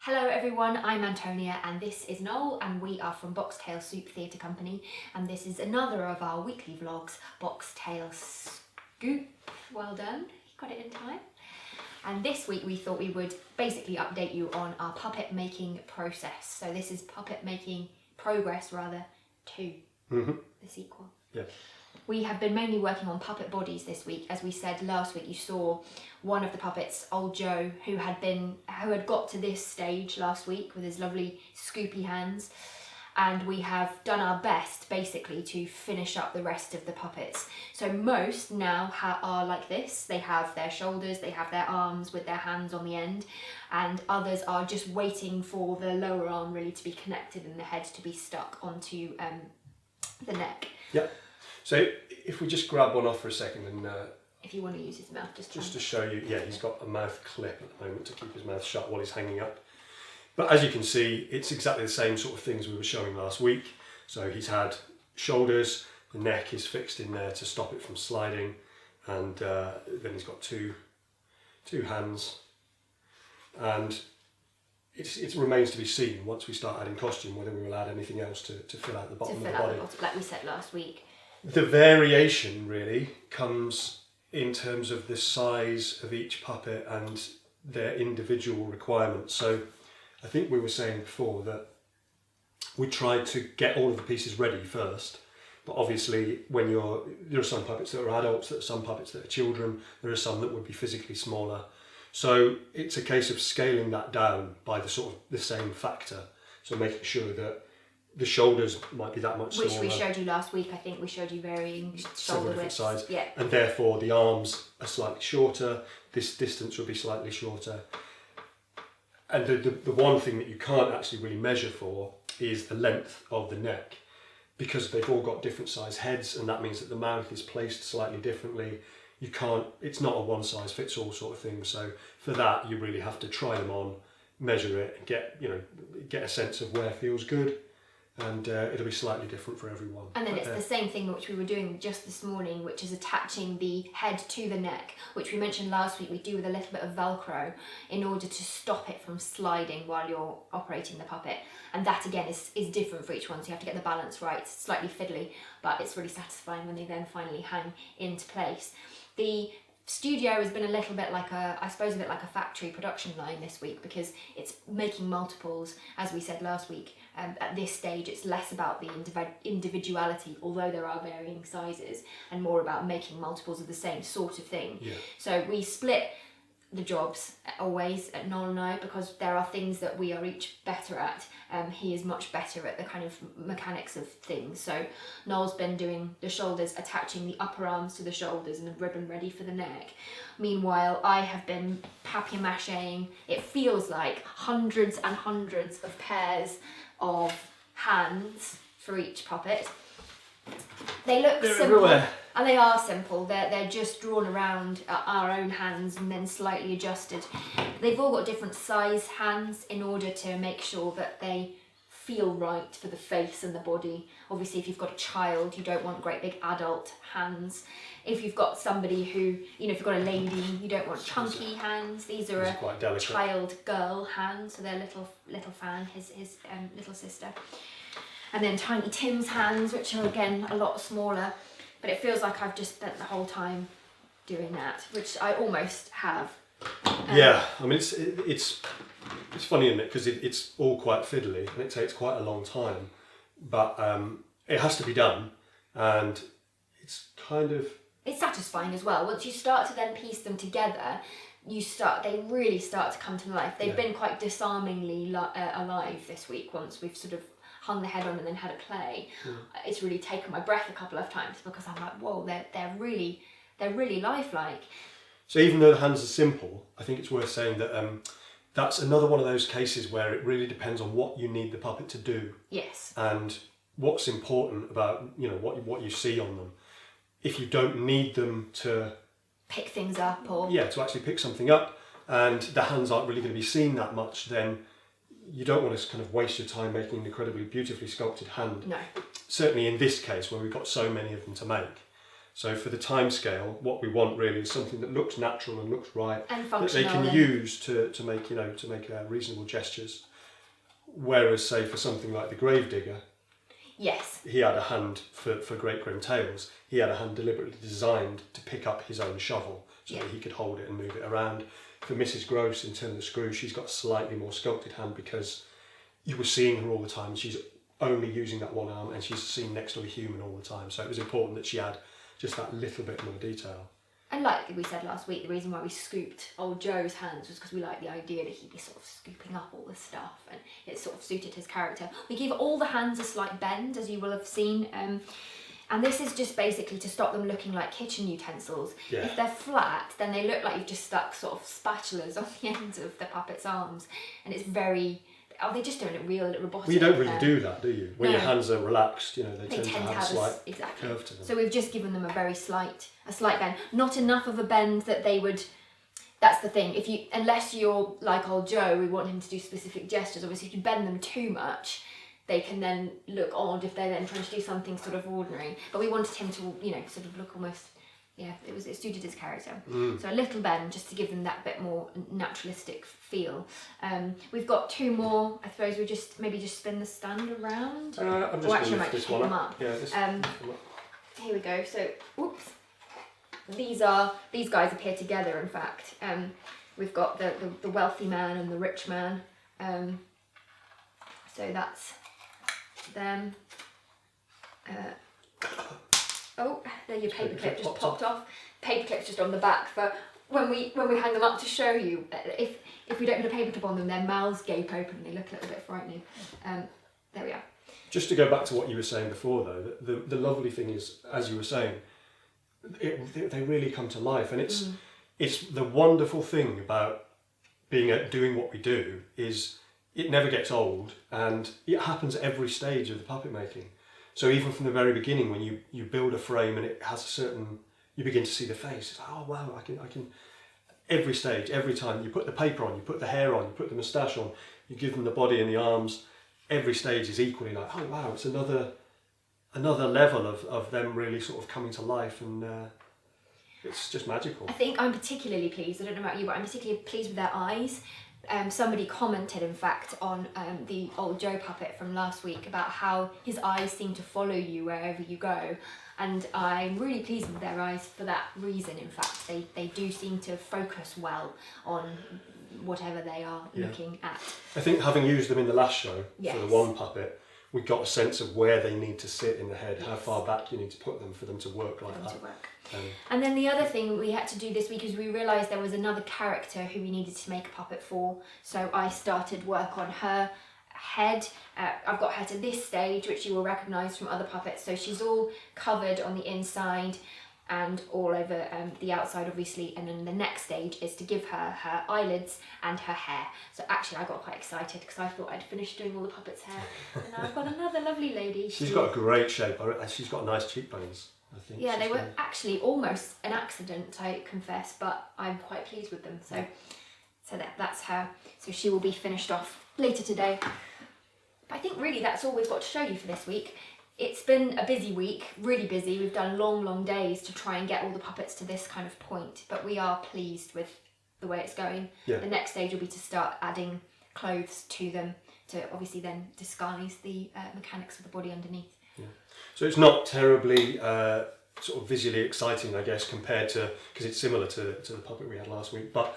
Hello everyone, I'm Antonia and this is Noel and we are from Boxtail Soup Theatre Company and this is another of our weekly vlogs, Boxtail Scoop. Well done, you got it in time. And this week we thought we would basically update you on our puppet making process. So this is puppet making progress rather 2, the sequel. Yeah. We have been mainly working on puppet bodies this week. As we said last week, you saw one of the puppets, old Joe, who had got to this stage last week with his lovely scoopy hands. And we have done our best basically to finish up the rest of the puppets. So most now are like this. They have their shoulders, they have their arms with their hands on the end, and others are just waiting for the lower arm really to be connected and the head to be stuck onto the neck. Yeah. So if we just grab one off for a second and if you want to use his mouth, just to show you, yeah, he's got a mouth clip at the moment to keep his mouth shut while he's hanging up. But as you can see, it's exactly the same sort of things we were showing last week. So he's had shoulders, the neck is fixed in there to stop it from sliding, and then he's got two hands. And it remains to be seen once we start adding costume whether we will add anything else to fill out the bottom of the body. Like we said last week. The variation really comes in terms of the size of each puppet and their individual requirements. So I think we were saying before that we tried to get all of the pieces ready first, but obviously there are some puppets that are adults, there are some puppets that are children, there are some that would be physically smaller. So it's a case of scaling that down by the same factor. So making sure that the shoulders might be that much smaller. Which we showed you last week. I think we showed you varying shoulder widths. Size. Yeah. And therefore the arms are slightly shorter, this distance will be slightly shorter. And the one thing that you can't actually really measure for is the length of the neck, because they've all got different size heads, and that means that the mouth is placed slightly differently. It's not a one size fits all sort of thing. So for that, you really have to try them on, measure it, and get a sense of where feels good. And it'll be slightly different for everyone. And then it's the same thing which we were doing just this morning, which is attaching the head to the neck, which we mentioned last week we do with a little bit of Velcro in order to stop it from sliding while you're operating the puppet. And that again is different for each one, so you have to get the balance right. It's slightly fiddly, but it's really satisfying when they then finally hang into place. The studio has been a little bit like a factory production line this week, because it's making multiples, as we said last week. At this stage, it's less about the individuality, although there are varying sizes, and more about making multiples of the same sort of thing. Yeah. So we split the jobs always at Noel and I, because there are things that we are each better at. He is much better at the kind of mechanics of things. So Noel's been doing the shoulders, attaching the upper arms to the shoulders and the ribbon ready for the neck. Meanwhile, I have been papier-mâchéing, it feels like hundreds and hundreds of pairs of hands for each puppet. They look simple, everywhere. and they are simple. They're just drawn around our own hands and then slightly adjusted. They've all got different size hands in order to make sure that they feel right for the face and the body. Obviously, if you've got a child, you don't want great big adult hands. If you've got somebody who, if you've got a lady, you don't want chunky hands. These are a child girl hands, so they're little Fan, his little sister. And then Tiny Tim's hands, which are again a lot smaller, but it feels like I've just spent the whole time doing that, which I almost have. Yeah, I mean it's funny, isn't it? Because it's all quite fiddly and it takes quite a long time, but it has to be done, and it's satisfying as well. Once you start to then piece them together, they really start to come to life. They've been quite disarmingly alive this week. Once we've sort of hung the head on and then had a play, it's really taken my breath a couple of times, because I'm like, whoa, they're really lifelike. So even though the hands are simple, I think it's worth saying that that's another one of those cases where it really depends on what you need the puppet to do. Yes. And what's important about what you see on them. If you don't need them to pick things up, or to actually pick something up, and the hands aren't really going to be seen that much, then you don't want to kind of waste your time making an incredibly beautifully sculpted hand. No. Certainly in this case, where we've got so many of them to make. So for the time scale, what we want really is something that looks natural and looks right, And that functional. they can use to make reasonable gestures. Whereas, say, for something like the Gravedigger, Yes. he had a hand for Great Grim Tales. He had a hand deliberately designed to pick up his own shovel so that he could hold it and move it around. For Mrs. Gross in Turn the Screw, she's got a slightly more sculpted hand because you were seeing her all the time. She's only using that one arm and she's seen next to a human all the time. So it was important that she had just that little bit more detail. And like we said last week, the reason why we scooped old Joe's hands was because we liked the idea that he'd be sort of scooping up all the stuff, and it sort of suited his character. We give all the hands a slight bend, as you will have seen, and this is just basically to stop them looking like kitchen utensils. Yeah. If they're flat, then they look like you've just stuck sort of spatulas on the ends of the puppet's arms, and it's very... Oh, they just don't look real, look robotic. Well, you don't really do that, do you? When No. your hands are relaxed, they tend to have a slight exactly. curve to them. So we've just given them a slight bend. Not enough of a bend that they would... That's the thing. Unless you're like old Joe, we want him to do specific gestures. Obviously, if you bend them too much, they can then look odd if they're then trying to do something sort of ordinary. But we wanted him to, sort of look almost... Yeah, it suited his character. So a little bend just to give them that bit more naturalistic feel. We've got two more. I suppose we just spin the stand around. I'm just Or actually, I going might to just this pick one them up. up. Yeah, this Here we go. So, whoops. These guys appear together. In fact, we've got the wealthy man and the rich man. So that's them. Oh, there your paperclip just popped off. Paperclip's just on the back for when we hang them up to show you. If we don't put a paperclip on them, their mouths gape open and they look a little bit frightening. There we are. Just to go back to what you were saying before, though, the lovely thing is, as you were saying, they really come to life, and it's the wonderful thing about doing what we do is it never gets old, and it happens at every stage of the puppet making. So even from the very beginning, when you build a frame and it has a certain, you begin to see the face. It's like, oh wow, I can. Every stage, every time you put the paper on, you put the hair on, you put the moustache on, you give them the body and the arms. Every stage is equally like, oh wow, it's another level of them really sort of coming to life, and it's just magical. I think I'm particularly pleased. I don't know about you, but I'm particularly pleased with their eyes. Somebody commented, in fact, on the old Joe puppet from last week about how his eyes seem to follow you wherever you go, and I'm really pleased with their eyes for that reason. In fact, they do seem to focus well on whatever they are looking at. I think having used them in the last show Yes. for the one puppet, we got a sense of where they need to sit in the head, how far back you need to put them for them to work like that. And then the other thing we had to do this week is we realised there was another character who we needed to make a puppet for. So I started work on her head. I've got her to this stage, which you will recognise from other puppets. So she's all covered on the inside and all over the outside, obviously. And then the next stage is to give her her eyelids and her hair. So actually I got quite excited because I thought I'd finished doing all the puppet's hair. And now I've got another lovely lady. She's got a great shape, and she's got nice cheekbones, I think. Yeah, they were actually almost an accident, I confess, but I'm quite pleased with them. So that's her. So she will be finished off later today. But I think really that's all we've got to show you for this week. It's been a busy week, really busy. We've done long days to try and get all the puppets to this kind of point, but we are pleased with the way it's going. Yeah. The next stage will be to start adding clothes to them to obviously then disguise the mechanics of the body underneath. Yeah. So it's not terribly sort of visually exciting, I guess, compared to, because it's similar to the puppet we had last week, but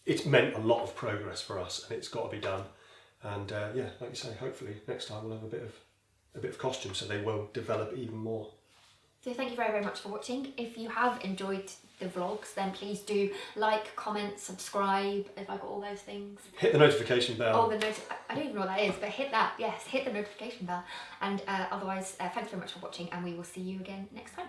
it's meant a lot of progress for us, and it's got to be done. And yeah, like you say, hopefully next time we'll have a bit of costume, so they will develop even more. So thank you very much for watching. If you have enjoyed the vlogs, then please do like, comment, subscribe, if I got all those things. Hit the notification bell. Oh, I don't even know what that is, but hit that, yes, hit the notification bell. And otherwise, thanks very much for watching, and we will see you again next time.